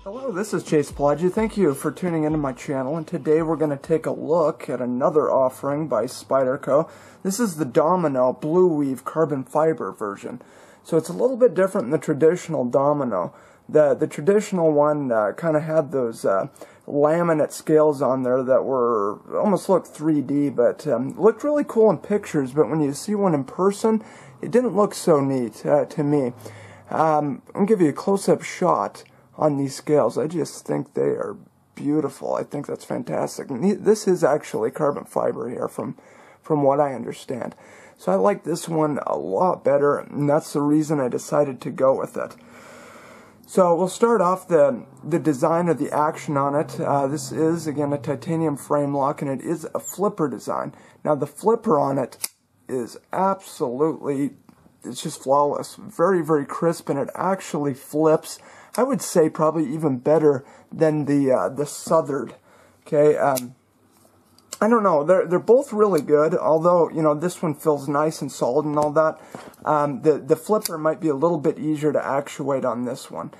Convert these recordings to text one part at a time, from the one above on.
Hello, this is Palagi. Thank you for tuning into my channel, and today we're going to take a look at another offering by Spyderco. This is the Domino Blue Weave carbon fiber version. So it's a little bit different than the traditional Domino. The traditional one kind of had those laminate scales on there that were almost looked 3D, but looked really cool in pictures, but when you see one in person, it didn't look so neat to me. I'm going to give you a close-up shot on these scales. I just think they are beautiful. I think that's fantastic. And this is actually carbon fiber here from what I understand. So I like this one a lot better, and that's the reason I decided to go with it. So we'll start off the design of the action on it. This is, again, a titanium frame lock, and it is a flipper design. Now the flipper on it is absolutely, it's just flawless. Very, very crisp, and it actually flips, I would say, probably even better than the Southern. Okay, I don't know. They're both really good. Although, you know, this one feels nice and solid and all that. The flipper might be a little bit easier to actuate on this one.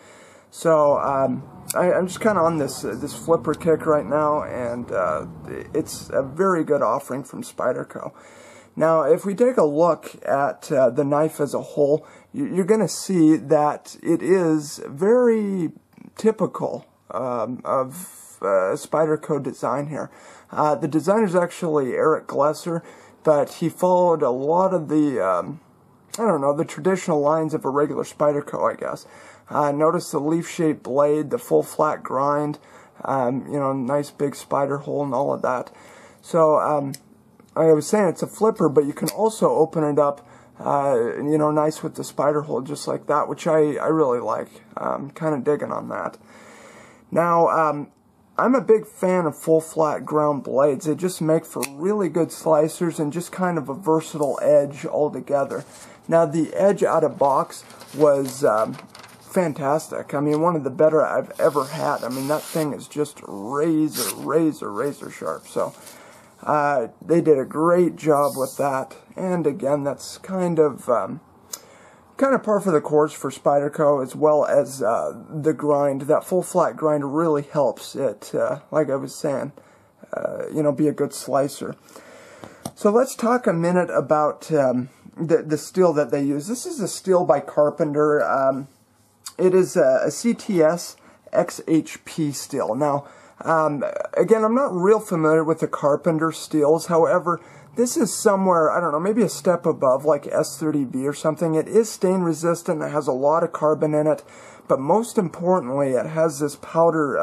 So I'm just kind of on this flipper kick right now, and it's a very good offering from Spyderco. Now, if we take a look at the knife as a whole, you're going to see that it is very typical of Spyderco design here. The designer is actually Glesser, but he followed a lot of the, I don't know, the traditional lines of a regular Spyderco, I guess. Notice the leaf-shaped blade, the full flat grind, you know, nice big spider hole and all of that. So, I was saying it's a flipper, but you can also open it up, you know, nice with the spider hole, just like that, which I really like. Kind of digging on that. Now, I'm a big fan of full flat ground blades. They just make for really good slicers and just kind of a versatile edge altogether. Now, the edge out of box was fantastic. I mean, one of the better I've ever had. I mean, that thing is just razor sharp. So they did a great job with that, and again, that's kind of par for the course for Spyderco, as well as the grind. That full flat grind really helps it, like I was saying, you know, be a good slicer. So let's talk a minute about the steel that they use. This is a steel by Carpenter. It is a CTS XHP steel. Now, again, I'm not real familiar with the Carpenter steels. However, this is somewhere, I don't know, maybe a step above, like S30V or something. It is stain resistant. It has a lot of carbon in it. But most importantly, it has this powder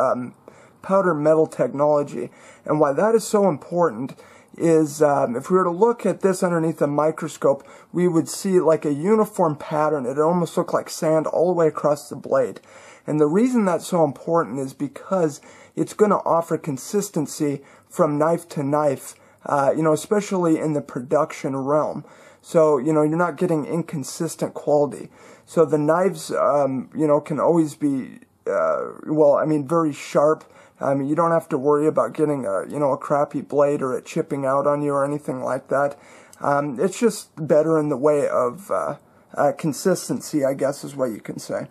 metal technology. And why that is so important is if we were to look at this underneath a microscope, we would see like a uniform pattern. It almost looked like sand all the way across the blade. And the reason that's so important is because it's going to offer consistency from knife to knife, you know, especially in the production realm. So, you know, you're not getting inconsistent quality. So the knives, you know, can always be, well, I mean, very sharp. I mean, you don't have to worry about getting a, you know, a crappy blade or it chipping out on you or anything like that. It's just better in the way of consistency, I guess is what you can say.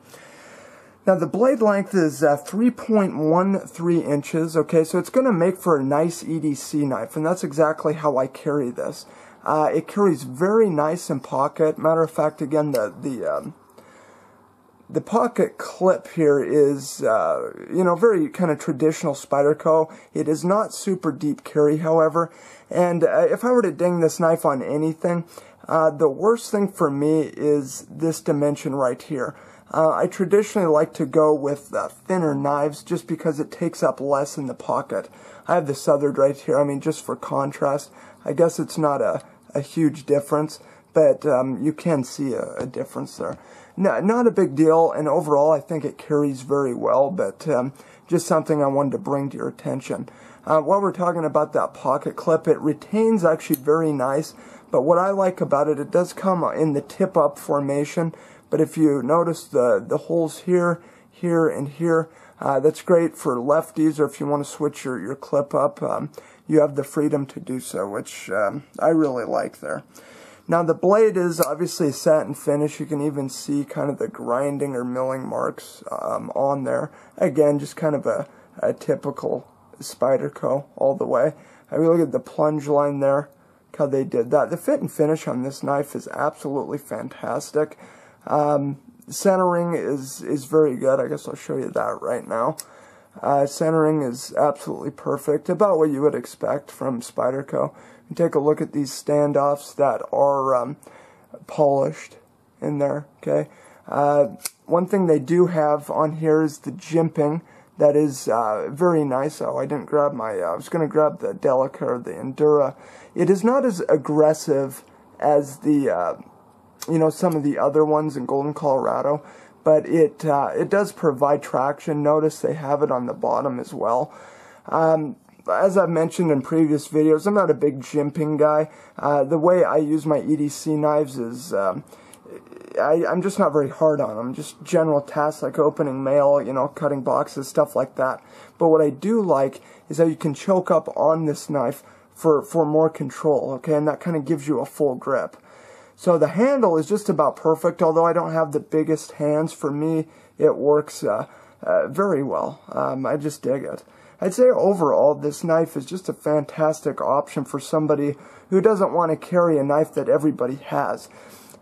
Now, the blade length is 3.13 inches, okay, so it's going to make for a nice EDC knife, and that's exactly how I carry this. It carries very nice in pocket. Matter of fact, again, the pocket clip here is, you know, very kind of traditional Spyderco. It is not super deep carry, however, and if I were to ding this knife on anything, the worst thing for me is this dimension right here. I traditionally like to go with thinner knives just because it takes up less in the pocket. I have the Southern right here. I mean, just for contrast, I guess it's not a huge difference, but you can see a difference there. No, not a big deal, and overall I think it carries very well, but just something I wanted to bring to your attention. While we're talking about that pocket clip, it retains actually very nice, but what I like about it, it does come in the tip-up formation. But if you notice the holes here, here, and here, that's great for lefties, or if you want to switch your clip up, you have the freedom to do so, which I really like there. Now the blade is obviously a satin finish. You can even see kind of the grinding or milling marks on there. Again, just kind of a typical Spyderco all the way. I really look at the plunge line there, how they did that. The fit and finish on this knife is absolutely fantastic. Centering is very good. I guess I'll show you that right now. Centering is absolutely perfect, about what you would expect from Spyderco. You take a look at these standoffs that are polished in there. Okay. One thing they do have on here is the jimping. That is very nice. Oh, I didn't grab my. I was going to grab the Delica or the Endura. It is not as aggressive as the some of the other ones in Golden, Colorado, but it does provide traction. Notice they have it on the bottom as well. As I've mentioned in previous videos, I'm not a big jimping guy. The way I use my EDC knives is I'm just not very hard on them. Just general tasks like opening mail, cutting boxes, stuff like that. But what I do like is that you can choke up on this knife for more control, okay? And that kind of gives you a full grip. So the handle is just about perfect, although I don't have the biggest hands. For me, it works very well. I just dig it. I'd say overall, this knife is just a fantastic option for somebody who doesn't want to carry a knife that everybody has.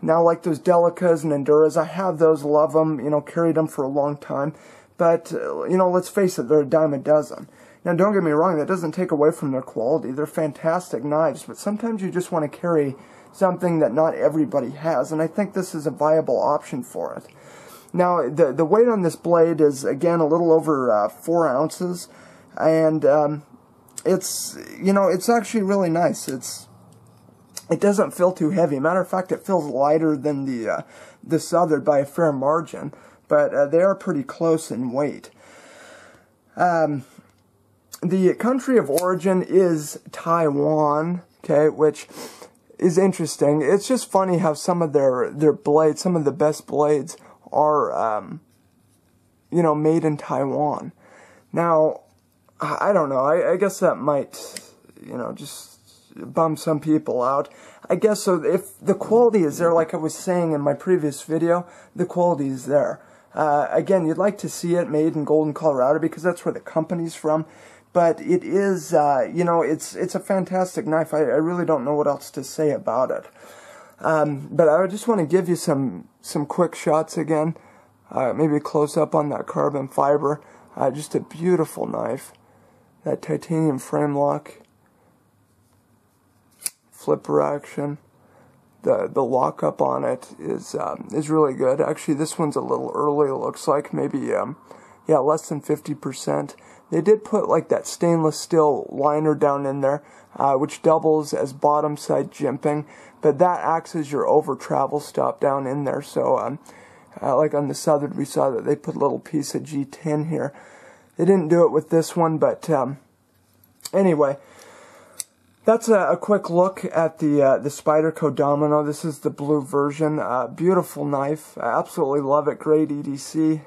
Now, like those Delicas and Enduras, I have those, love them, carried them for a long time. But, let's face it, they're a dime a dozen. Now, don't get me wrong, that doesn't take away from their quality. They're fantastic knives, but sometimes you just want to carry something that not everybody has, and I think this is a viable option for it. Now, the weight on this blade is, again, a little over 4 ounces. And it's actually really nice. It doesn't feel too heavy. Matter of fact, it feels lighter than this other by a fair margin. But they are pretty close in weight. The country of origin is Taiwan. Okay, which is interesting. It's just funny how some of their blades, some of the best blades, are made in Taiwan. Now, I don't know, I guess that might, just bum some people out. I guess so. If the quality is there, like I was saying in my previous video, the quality is there. Again, you'd like to see it made in Golden, Colorado, because that's where the company's from. But it is, it's a fantastic knife. I really don't know what else to say about it. But I just want to give you some quick shots again. Maybe close up on that carbon fiber. Just a beautiful knife. That titanium frame lock, flipper action, the lockup on it is really good. Actually, this one's a little early. It looks like maybe less than 50%. They did put like that stainless steel liner down in there, which doubles as bottom side jimping, but that acts as your over travel stop down in there. So like on the Southern, we saw that they put a little piece of G10 here. They didn't do it with this one, but anyway, that's a quick look at the Spyderco Domino. This is the blue version. Beautiful knife. I absolutely love it. Great EDC.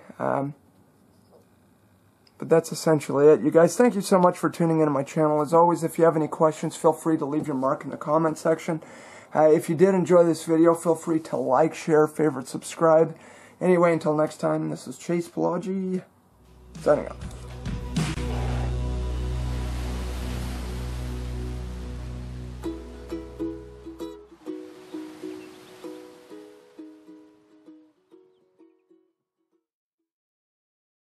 But that's essentially it. You guys, thank you so much for tuning into my channel. As always, if you have any questions, feel free to leave your mark in the comment section. If you did enjoy this video, feel free to like, share, favorite, subscribe. Anyway, until next time, this is Palagi, signing off.